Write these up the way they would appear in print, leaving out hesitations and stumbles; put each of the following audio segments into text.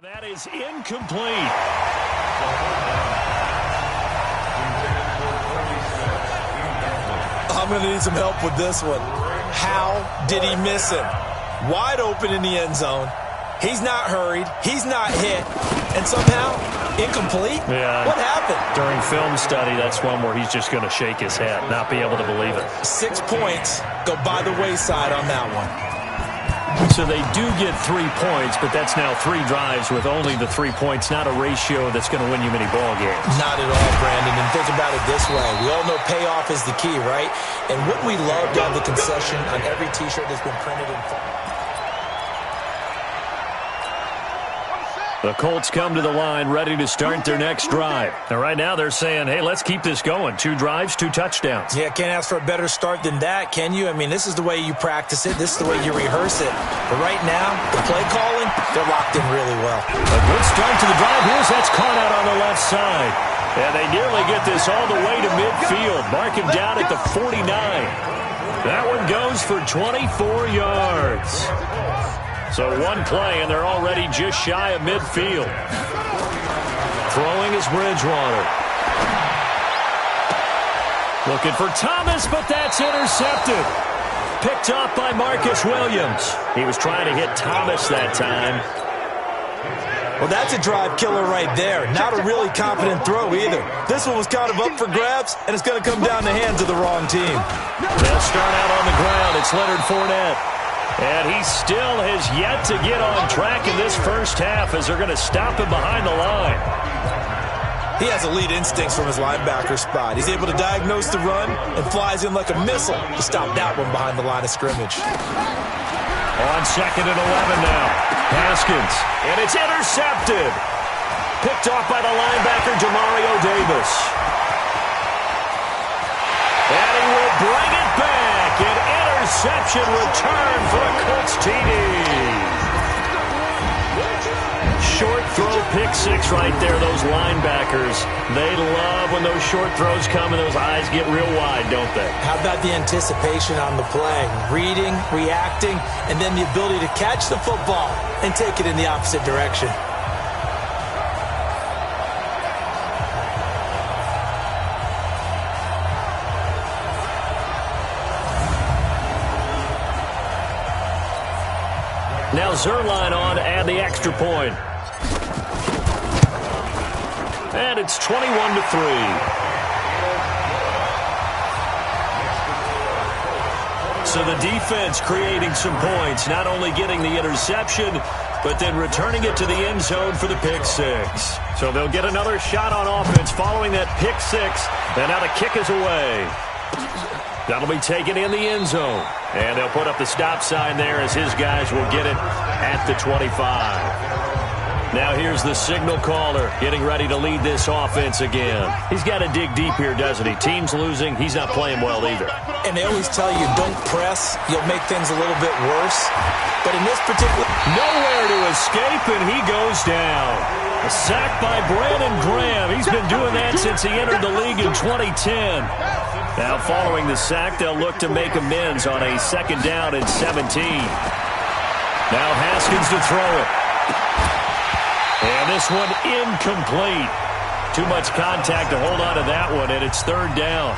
That is incomplete. I'm going to need some help with this one. How did he miss him? Wide open in the end zone. He's not hurried. He's not hit. And somehow, incomplete? Yeah. What happened? During film study, that's one where he's just going to shake his head, not be able to believe it. 6 points go by the wayside on that one. So they do get 3 points, but that's now 3 drives with only the 3 points, not a ratio that's going to win you many ball games. Not at all, Brandon. And think about it this way. We all know payoff is the key, right? And wouldn't we love to have the concession on every T-shirt that's been printed in full? The Colts come to the line ready to start their next drive. And right now they're saying, hey, let's keep this going. 2 drives, 2 touchdowns. Yeah, can't ask for a better start than that, can you? I mean, this is the way you practice it. This is the way you rehearse it. But right now, the play calling, they're locked in really well. A good start to the drive. Here's that's caught out on the left side. And they nearly get this all the way to midfield. Mark him down at the 49. That one goes for 24 yards. So 1 play, and they're already just shy of midfield. Throwing is Bridgewater. Looking for Thomas, but that's intercepted. Picked off by Marcus Williams. He was trying to hit Thomas that time. Well, that's a drive killer right there. Not a really confident throw either. This one was kind of up for grabs, and it's going to come down the hands of the wrong team. They'll start out on the ground. It's Leonard Fournette. And he still has yet to get on track in this first half as they're going to stop him behind the line. He has elite instincts from his linebacker spot. He's able to diagnose the run and flies in like a missile to stop that one behind the line of scrimmage. On 2nd and 11 now. Haskins. And it's intercepted. Picked off by the linebacker, Demario Davis. And he will bring it back. An interception return for a Colts TD. Short throw, pick 6 right there. Those linebackers, they love when those short throws come and those eyes get real wide, don't they? How about the anticipation on the play? Reading, reacting, and then the ability to catch the football and take it in the opposite direction. Now Zerline on to add the extra point. And it's 21-3. So the defense creating some points, not only getting the interception, but then returning it to the end zone for the pick 6. So they'll get another shot on offense following that pick 6. And now the kick is away. That'll be taken in the end zone. And they'll put up the stop sign there as his guys will get it at the 25. Now here's the signal caller getting ready to lead this offense again. He's got to dig deep here, doesn't he? Team's losing. He's not playing well either. And they always tell you, don't press. You'll make things a little bit worse. But in this particular... Nowhere to escape, and he goes down. A sack by Brandon Graham. He's been doing that since he entered the league in 2010. Now following the sack, they'll look to make amends on a 2nd down and 17. Now Haskins to throw it. And this one incomplete. Too much contact to hold on to that one, and it's 3rd down.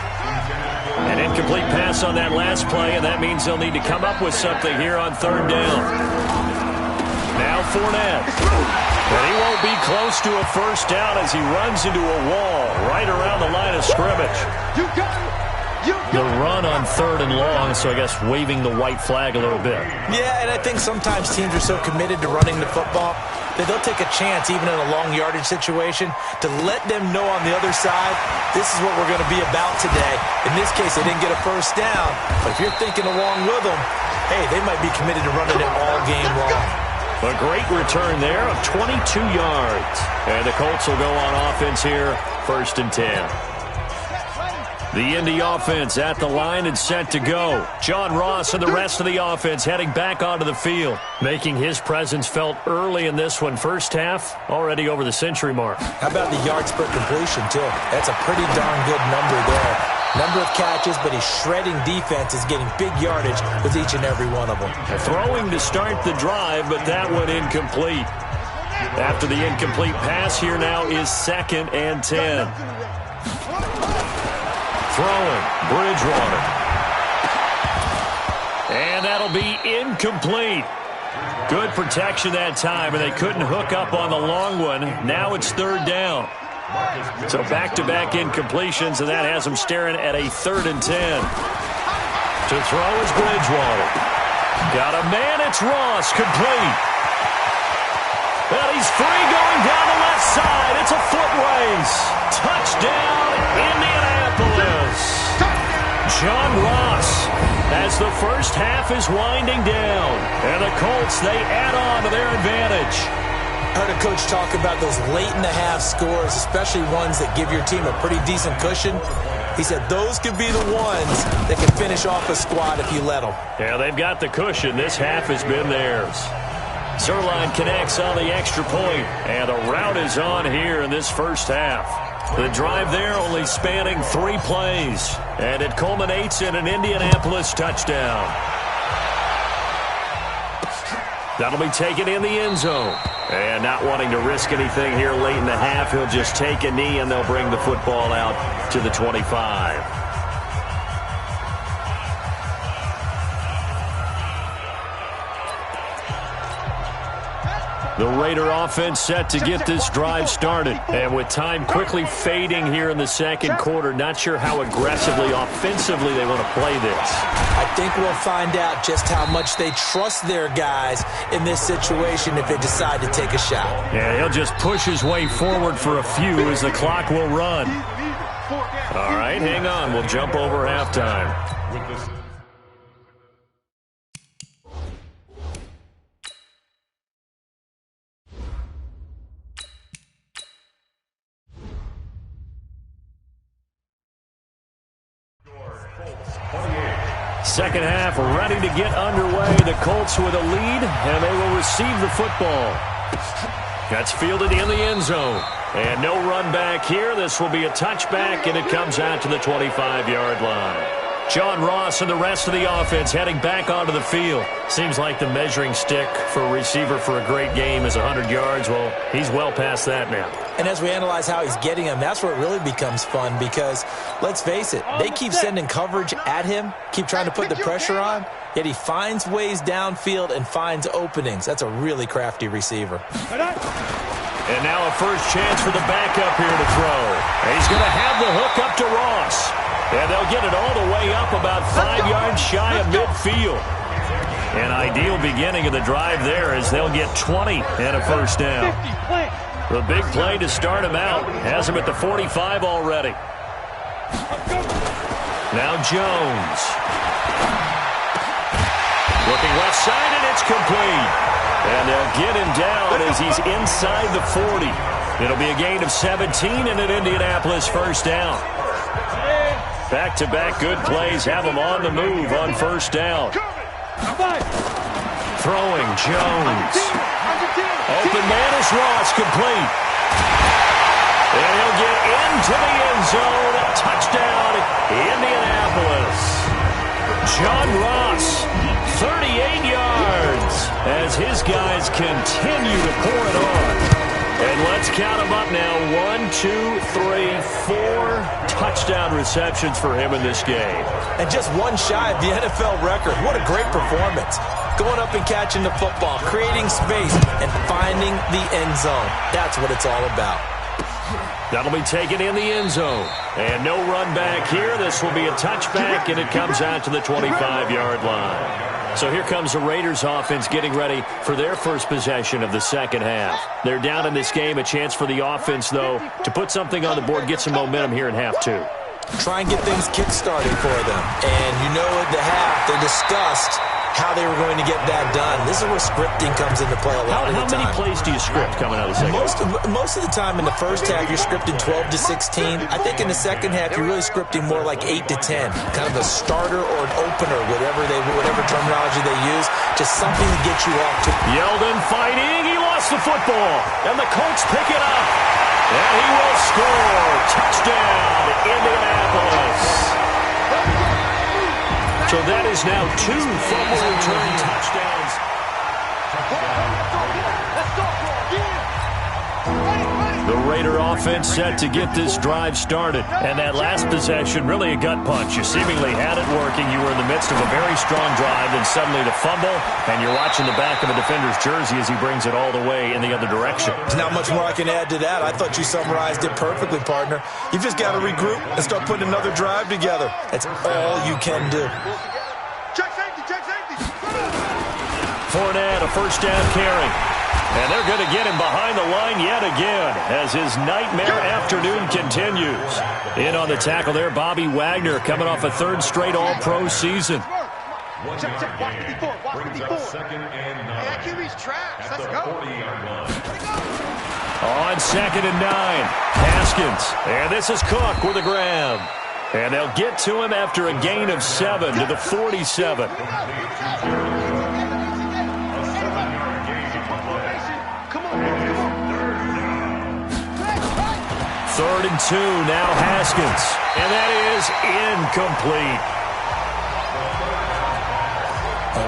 An incomplete pass on that last play, and that means they'll need to come up with something here on 3rd down. Now Fournette. And he won't be close to a first down as he runs into a wall right around the line of scrimmage. The run on 3rd and long, so I guess waving the white flag a little bit. Yeah, and I think sometimes teams are so committed to running the football that they'll take a chance, even in a long yardage situation, to let them know on the other side, this is what we're going to be about today. In this case, they didn't get a first down, but if you're thinking along with them, hey, they might be committed to running it all game long. A great return there of 22 yards. And the Colts will go on offense here, 1st and 10. The Indy offense at the line and set to go. John Ross and the rest of the offense heading back onto the field, making his presence felt early in this one. First half, already over the century mark. How about the yards per completion, too? That's a pretty darn good number there. Number of catches, but he's shredding defenses, getting big yardage with each and every one of them. Throwing to start the drive, but that one incomplete. After the incomplete pass, here now is 2nd and 10. Throwing, Bridgewater. And that'll be incomplete. Good protection that time, and they couldn't hook up on the long one. Now it's 3rd down. So back-to-back incompletions, and that has them staring at a 3rd and 10. To throw is Bridgewater. Got a man, it's Ross, complete. Well, he's free going down the left side. It's a foot race. Touchdown, Indianapolis. John Ross, as the first half is winding down. And the Colts, they add on to their advantage. I heard a coach talk about those late-in-the-half scores, especially ones that give your team a pretty decent cushion. He said those could be the ones that can finish off a squad if you let them. Yeah, they've got the cushion. This half has been theirs. Zerline connects on the extra point, and the route is on here in this first half. The drive there only spanning 3 plays, and it culminates in an Indianapolis touchdown. That'll be taken in the end zone. And not wanting to risk anything here late in the half, he'll just take a knee, and they'll bring the football out to the 25. The Raider offense set to get this drive started. And with time quickly fading here in the second quarter, not sure how aggressively, offensively they want to play this. I think we'll find out just how much they trust their guys in this situation if they decide to take a shot. Yeah, he'll just push his way forward for a few as the clock will run. All right, hang on. We'll jump over halftime. Second half ready to get underway. The Colts with a lead, and they will receive the football. That's fielded in the end zone. And no run back here. This will be a touchback, and it comes out to the 25-yard line. John Ross and the rest of the offense heading back onto the field. Seems like the measuring stick for a receiver for a great game is 100 yards. Well, he's well past that now. And as we analyze how he's getting them, that's where it really becomes fun because, let's face it, they keep sending coverage at him, keep trying to put the pressure on, yet he finds ways downfield and finds openings. That's a really crafty receiver. And now a first chance for the backup here to throw. And he's going to have the hook up to Ross. And they'll get it all the way up about 5 yards shy of midfield. An ideal beginning of the drive there as they'll get 20 and a first down. The big play to start him out has him at the 45 already. Now Jones. Looking left side, and it's complete. And they'll get him down as he's inside the 40. It'll be a gain of 17 and an Indianapolis first down. Back-to-back good plays have him on the move on first down. Throwing Jones. Open man is Ross, complete. And he'll get into the end zone. Touchdown, Indianapolis. John Ross, 38 yards as his guys continue to pour it on. And let's count them up now. 1, 2, 3, 4 touchdown receptions for him in this game. And just one shy of the NFL record. What a great performance. Going up and catching the football, creating space, and finding the end zone. That's what it's all about. That'll be taken in the end zone. And no run back here. This will be a touchback, and it comes out to the 25-yard line. So here comes the Raiders offense getting ready for their first possession of the second half. They're down in this game. A chance for the offense, though, to put something on the board, get some momentum here in half two. Try and get things kick-started for them. And you know at the half, they discussed how they were going to get that done. This is where scripting comes into play a lot of the time. How many plays do you script coming out of the second half? Most of the time in the first half, you're scripting 12 to 16. I think in the second half, you're really scripting more like 8 to 10. Kind of a starter or an opener, whatever terminology they use. Just something to get you off to. Yeldon fighting. He lost the football. And the Colts pick it up. And he will score. Touchdown, Indianapolis. So that is now 2 fumble return touchdowns. The Raider offense set to get this drive started. And that last possession, really a gut punch. You seemingly had it working. You were in the midst of a very strong drive, then suddenly the fumble, and you're watching the back of a defender's jersey as he brings it all the way in the other direction. There's not much more I can add to that. I thought you summarized it perfectly, partner. You've just got to regroup and start putting another drive together. That's all you can do. Check safety, check safety. Fournette, a first down carry. And they're going to get him behind the line yet again as his nightmare afternoon continues. In on the tackle there, Bobby Wagner coming off a third straight All-Pro season. Check, check, watch 54, watch 54. Hey, that QB's trash. Let's go. On 2nd and 9, Haskins. And this is Cook with a grab. And they'll get to him after a gain of 7 to the 47. Third and 2, now Haskins. And that is incomplete.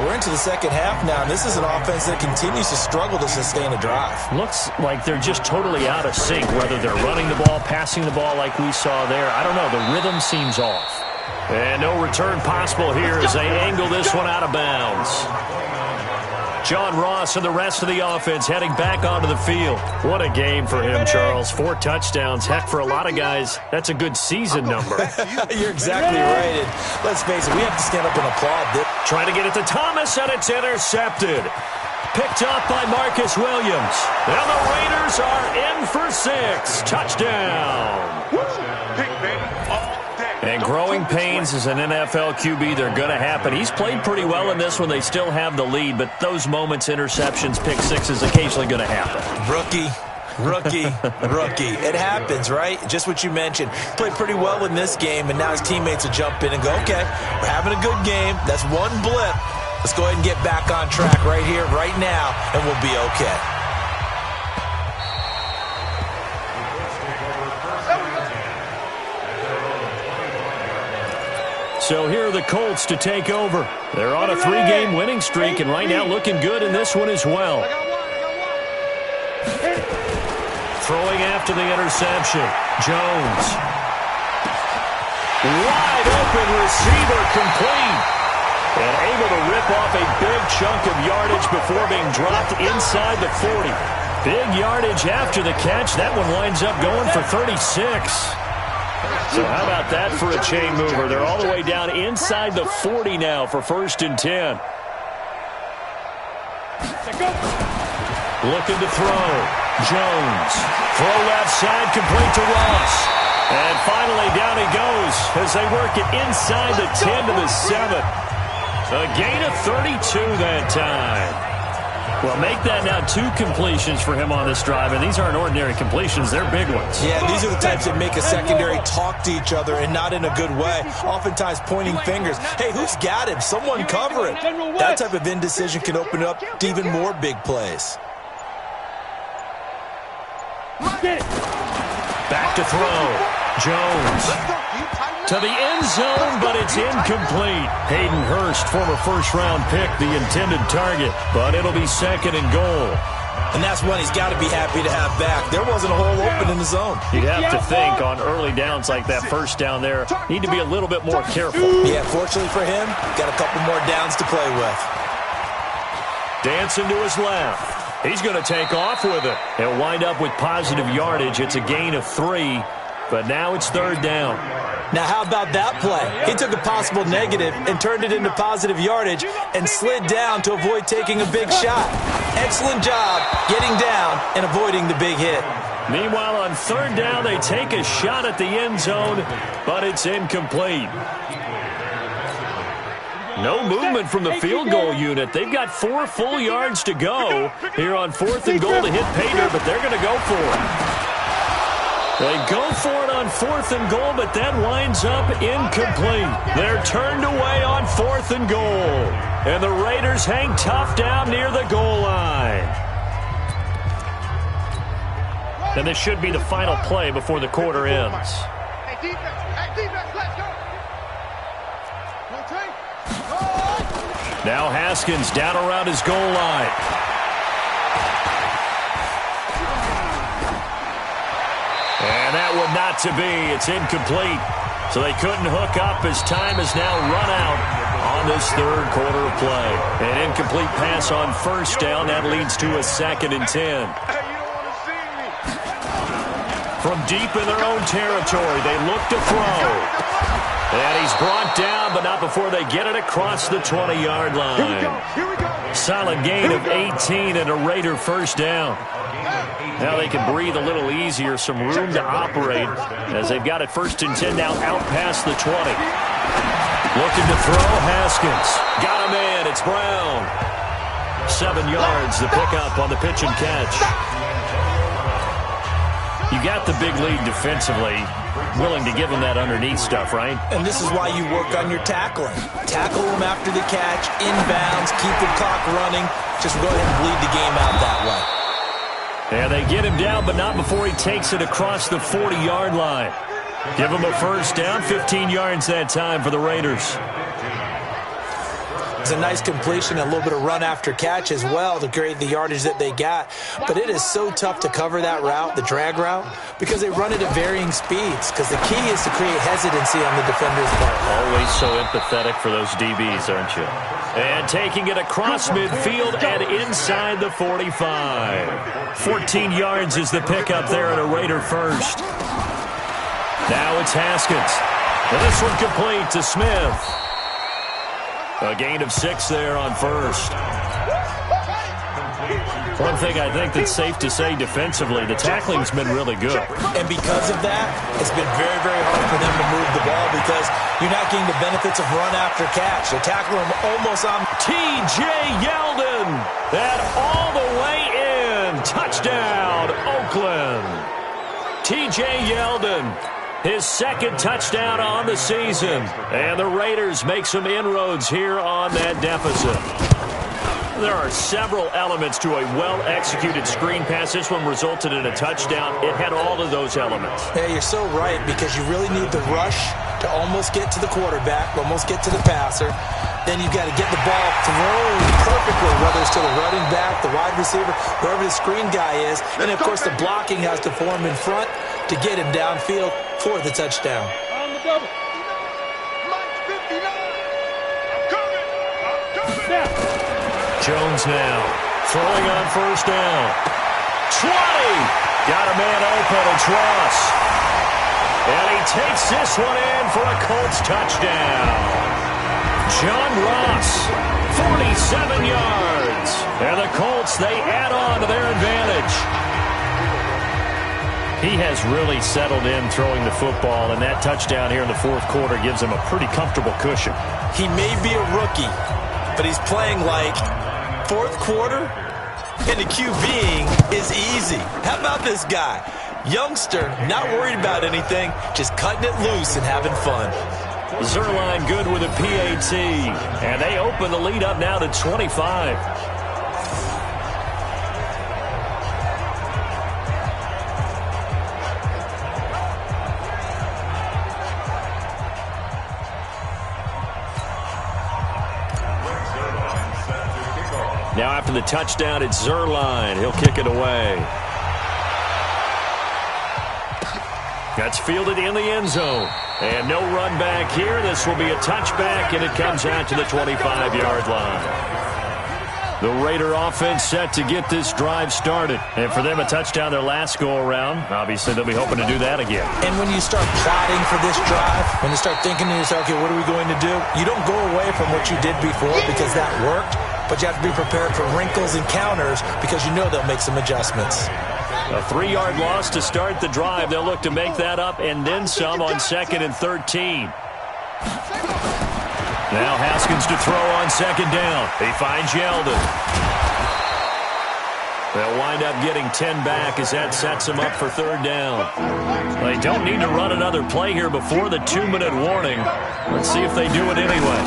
We're into the second half now, and this is an offense that continues to struggle to sustain a drive. Looks like they're just totally out of sync, whether they're running the ball, passing the ball like we saw there. I don't know. The rhythm seems off. And no return possible here as they angle this one out of bounds. John Ross and the rest of the offense heading back onto the field. What a game for him, Charles. 4 touchdowns. Heck, for a lot of guys, that's a good season number. You're exactly right. And let's face it, we have to stand up and applaud this. Trying to get it to Thomas, and it's intercepted. Picked up by Marcus Williams. And the Raiders are in for 6. Touchdown. And growing pains as an NFL QB, they're going to happen. He's played pretty well in this one. They still have the lead, but those moments, interceptions, pick sixes, occasionally going to happen. Rookie. It happens, right? Just what you mentioned. Played pretty well in this game, and now his teammates will jump in and go, okay, we're having a good game. That's one blip. Let's go ahead and get back on track right here, right now, and we'll be okay. So here are the Colts to take over. They're on a 3-game winning streak, and right now looking good in this one as well. Throwing after the interception. Jones. Wide open receiver, complete. And able to rip off a big chunk of yardage before being dropped inside the 40. Big yardage after the catch. That one winds up going for 36. So how about that for a chain mover? They're all the way down inside the 40 now for 1st and 10. Looking to throw. Jones. Throw left side, complete to Ross. And finally down he goes as they work it inside the 10 to the 7. A gain of 32 that time. Well, make that now 2 completions for him on this drive, and these aren't ordinary completions. They're big ones. Yeah, these are the types that make a secondary talk to each other and not in a good way, oftentimes pointing fingers. Hey, who's got him? Someone cover it. That type of indecision can open up to even more big plays. Back to throw. Jones. To the end zone, but it's incomplete. Hayden Hurst, former first-round pick, the intended target, but it'll be 2nd and goal. And that's one he's got to be happy to have back. There wasn't a hole open in the zone. You'd have to think on early downs like that first down there, need to be a little bit more careful. Yeah, fortunately for him, got a couple more downs to play with. Dancing to his left. He's going to take off with it. He'll wind up with positive yardage. It's a gain of 3, but now it's 3rd down. Now, how about that play? He took a possible negative and turned it into positive yardage and slid down to avoid taking a big shot. Excellent job getting down and avoiding the big hit. Meanwhile, on 3rd down, they take a shot at the end zone, but it's incomplete. No movement from the field goal unit. They've got 4 full yards to go here on 4th and goal to hit Pater, but they're going to go for it. They go for it on 4th and goal, but that winds up incomplete. They're turned away on 4th and goal. And the Raiders hang tough down near the goal line. And this should be the final play before the quarter ends. Hey, defense, let's go. Now Haskins down around his goal line. And that would not to be. It's incomplete. So they couldn't hook up as time has now run out on this third quarter of play. An incomplete pass on first down. That leads to a 2nd and 10. From deep in their own territory, they look to throw. And he's brought down, but not before they get it across the 20-yard line. Solid gain of 18 and a Raider first down. Now they can breathe a little easier, some room to operate as they've got it 1st and 10 now out past the 20. Looking to throw, Haskins. Got him in, it's Brown. 7 yards, the pickup on the pitch and catch. You got the big lead defensively. Willing to give them that underneath stuff, right? And this is why you work on your tackling. Tackle them after the catch, inbounds, keep the clock running. Just go ahead and bleed the game out that way. And they get him down, but not before he takes it across the 40-yard line. Give him a first down, 15 yards that time for the Raiders. It's a nice completion, a little bit of run after catch as well to create the yardage that they got. But it is so tough to cover that route, the drag route, because they run it at varying speeds. Because the key is to create hesitancy on the defender's part. Always so empathetic for those DBs, aren't you? And taking it across midfield and inside the 45. 14 yards is the pickup there at a Raider first. Now it's Haskins. And this one complete to Smith. A gain of 6 there on first. One thing I think that's safe to say defensively, the tackling's been really good. And because of that, it's been very, very hard for them to move the ball because you're not getting the benefits of run after catch. They're tackling them almost on. T.J. Yeldon. That all the way in. Touchdown, Oakland. T.J. Yeldon. His 2nd touchdown on the season. And the Raiders make some inroads here on that deficit. There are several elements to a well-executed screen pass. This one resulted in a touchdown. It had all of those elements. Yeah, you're so right because you really need the rush to almost get to the quarterback, almost get to the passer. Then you've got to get the ball thrown perfectly, whether it's to the running back, the wide receiver, whoever the screen guy is. And, of course, the blocking has to form in front to get him downfield for the touchdown. On the double. Mike's 59. I'm coming. Jones now throwing on first down. 20. Got a man open. It's Ross. And he takes this one in for a Colts touchdown. John Ross, 47 yards. And the Colts, they add on to their advantage. He has really settled in throwing the football, and that touchdown here in the 4th quarter gives him a pretty comfortable cushion. He may be a rookie, but he's playing like 4th quarter, and the QBing is easy. How about this guy? Youngster, not worried about anything, just cutting it loose and having fun. Zerline good with a PAT, and they open the lead up now to 25. Now after the touchdown, it's Zerline. He'll kick it away. That's fielded in the end zone. And no run back here. This will be a touchback, and it comes out to the 25-yard line. The Raider offense set to get this drive started. And for them, a touchdown their last go-around. Obviously, they'll be hoping to do that again. And when you start plotting for this drive, when you start thinking to yourself, okay, what are we going to do? You don't go away from what you did before because that worked. But you have to be prepared for wrinkles and counters because you know they'll make some adjustments. A 3-yard loss to start the drive. They'll look to make that up and then some on 2nd and 13. Now Haskins to throw on 2nd down. He finds Yeldon. They'll wind up getting 10 back as that sets them up for 3rd down. They don't need to run another play here before the 2-minute warning. Let's see if they do it anyway.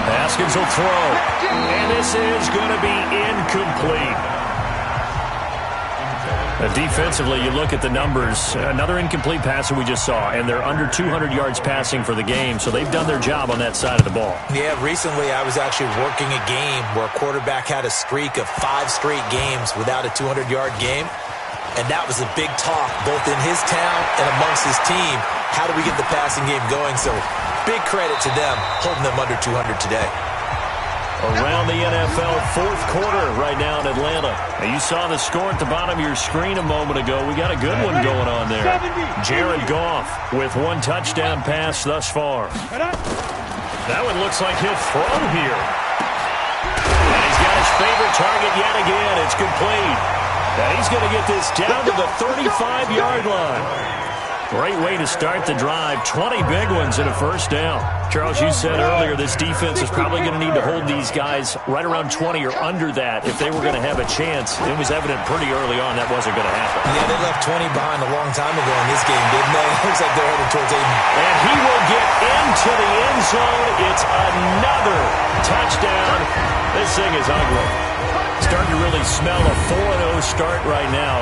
Haskins will throw, and this is going to be incomplete. Defensively, you look at the numbers. Another incomplete passer we just saw, and they're under 200 yards passing for the game, so they've done their job on that side of the ball. Yeah, recently I was actually working a game where a quarterback had a streak of 5 straight games without a 200-yard game. And that was a big talk, both in his town and amongst his team. How do we get the passing game going? So big credit to them, holding them under 200 today. Around the NFL, fourth quarter right now in Atlanta. Now, you saw the score at the bottom of your screen a moment ago. We got a good one going on there. Jared Goff with one touchdown pass thus far. That one looks like he'll throw here. And he's got his favorite target yet again. It's complete. And he's going to get this down to the 35-yard line. Great way to start the drive. 20 big ones and a first down. Charles, you said earlier this defense is probably going to need to hold these guys right around 20 or under that if they were going to have a chance. It was evident pretty early on that wasn't going to happen. Yeah, they left 20 behind a long time ago in this game, didn't they? Looks like they're headed towards 80. And he will get into the end zone. It's another touchdown. This thing is ugly. Starting to really smell a 4-0 start right now.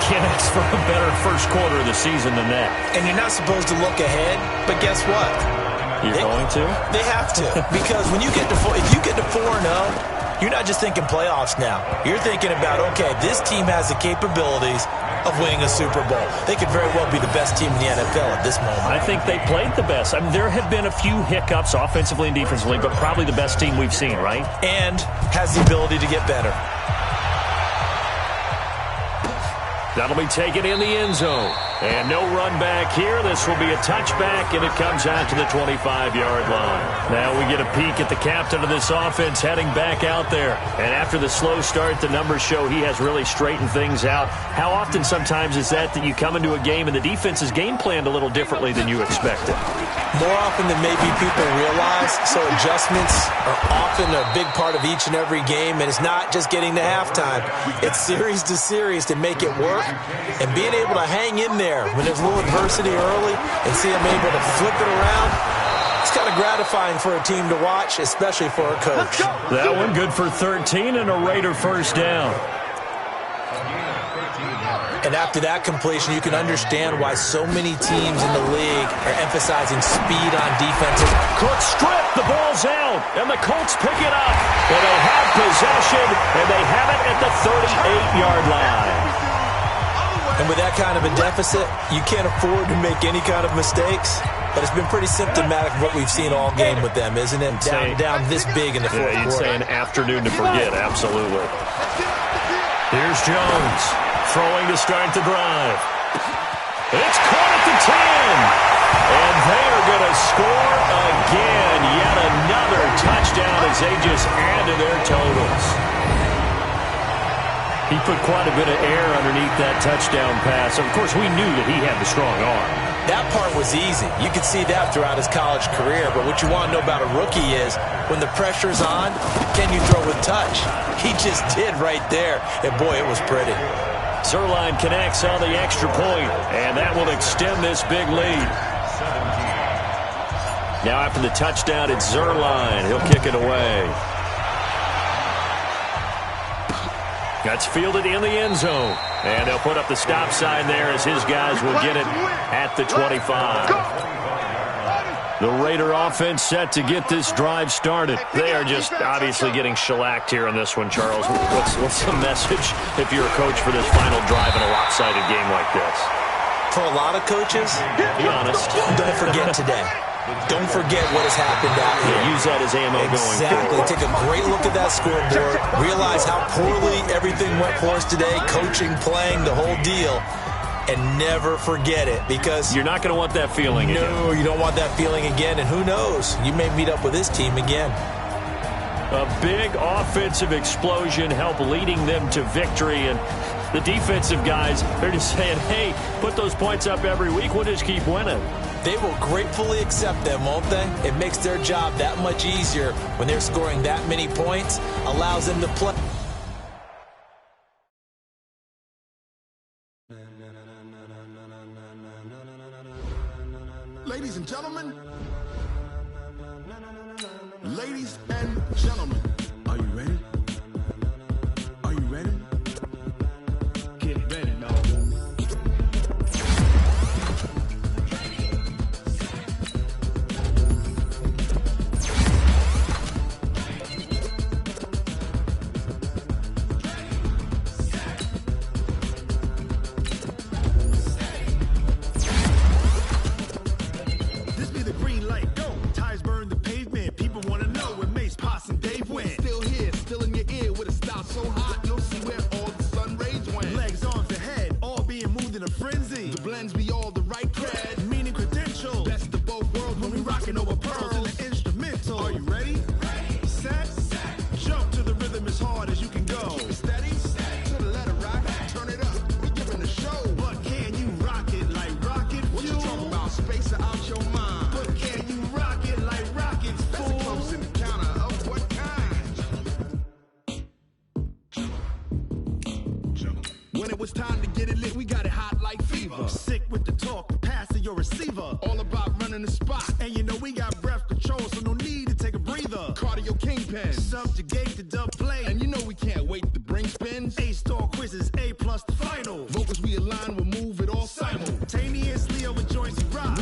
Can't ask for a better first quarter of the season than that. And you're not supposed to look ahead, but guess what? You're going to? They have to. Because when you get to if you get to 4-0, you're not just thinking playoffs now. You're thinking about, okay, this team has the capabilities of winning a Super Bowl. They could very well be the best team in the NFL at this moment. I think they played the best. I mean, there have been a few hiccups offensively and defensively, but probably the best team we've seen, right? And has the ability to get better. That'll be taken in the end zone. And no run back here. This will be a touchback, and it comes out to the 25-yard line. Now we get a peek at the captain of this offense heading back out there. And after the slow start, the numbers show he has really straightened things out. How often sometimes is that you come into a game and the defense is game planned a little differently than you expected? More often than maybe people realize. So adjustments are often a big part of each and every game, and it's not just getting to halftime. It's series to series to make it work. And being able to hang in there when there's a little adversity early and see them able to flip it around, it's kind of gratifying for a team to watch, especially for a coach. That one good for 13 and a Raider first down. And after that completion, you can understand why so many teams in the league are emphasizing speed on defense. Cook strip, the ball's out, and the Colts pick it up. And they have possession, and they have it at the 38-yard line. And with that kind of a deficit, you can't afford to make any kind of mistakes. But it's been pretty symptomatic of what we've seen all game with them, isn't it? Down this big in the fourth quarter. You'd say an afternoon to forget, absolutely. Here's Jones, throwing to start the drive. It's caught at the 10. And they are going to score again. Yet another touchdown as they just add to their totals. He put quite a bit of air underneath that touchdown pass. Of course, we knew that he had the strong arm. That part was easy. You could see that throughout his college career. But what you want to know about a rookie is when the pressure's on, can you throw with touch? He just did right there. And, boy, it was pretty. Zuerlein connects on the extra point, and that will extend this big lead. Now after the touchdown, it's Zuerlein. He'll kick it away. That's fielded in the end zone. And they'll put up the stop sign there as his guys will get it at the 25. The Raider offense set to get this drive started. They are just obviously getting shellacked here in this one, Charles. What's the message if you're a coach for this final drive in a lopsided game like this? For a lot of coaches, be honest. Don't forget today. Don't forget what has happened out here. Yeah, use that as ammo going forward. Take a great look at that scoreboard. Realize how poorly everything went for us today. Coaching, playing, the whole deal. And never forget it, because you're not going to want that feeling again. No, you don't want that feeling again. And who knows? You may meet up with this team again. A big offensive explosion helped leading them to victory. And the defensive guys, they're just saying, hey, put those points up every week. We'll just keep winning. They will gratefully accept them, won't they? It makes their job that much easier when they're scoring that many points, allows them to play. Ladies and gentlemen, are you ready? Are you ready? Get ready, dog. all the right cred, meaning credentials. Best of both worlds when we rockin' over pearls in the instrumental. Are you ready? Ready. Set. Jump to the rhythm as hard as you can go. Keep it steady. To the letter rock. Turn it up. We giving the show. But can you rock it like rocket fuel? What you talking about? Space out your mind. But can you rock it like rockets, fool? That's a close encounter of what kind? When it was time to get it lit, we got it hot like fever. Sick with the talk, passing your receiver. All about running the spot. And you know we got breath control, so no need to take a breather. Cardio kingpin, subjugate the dub play. And you know we can't wait to bring spins. A-star quizzes, A+ the final. Vocals we align, we'll move it all simultaneously over joints and rock.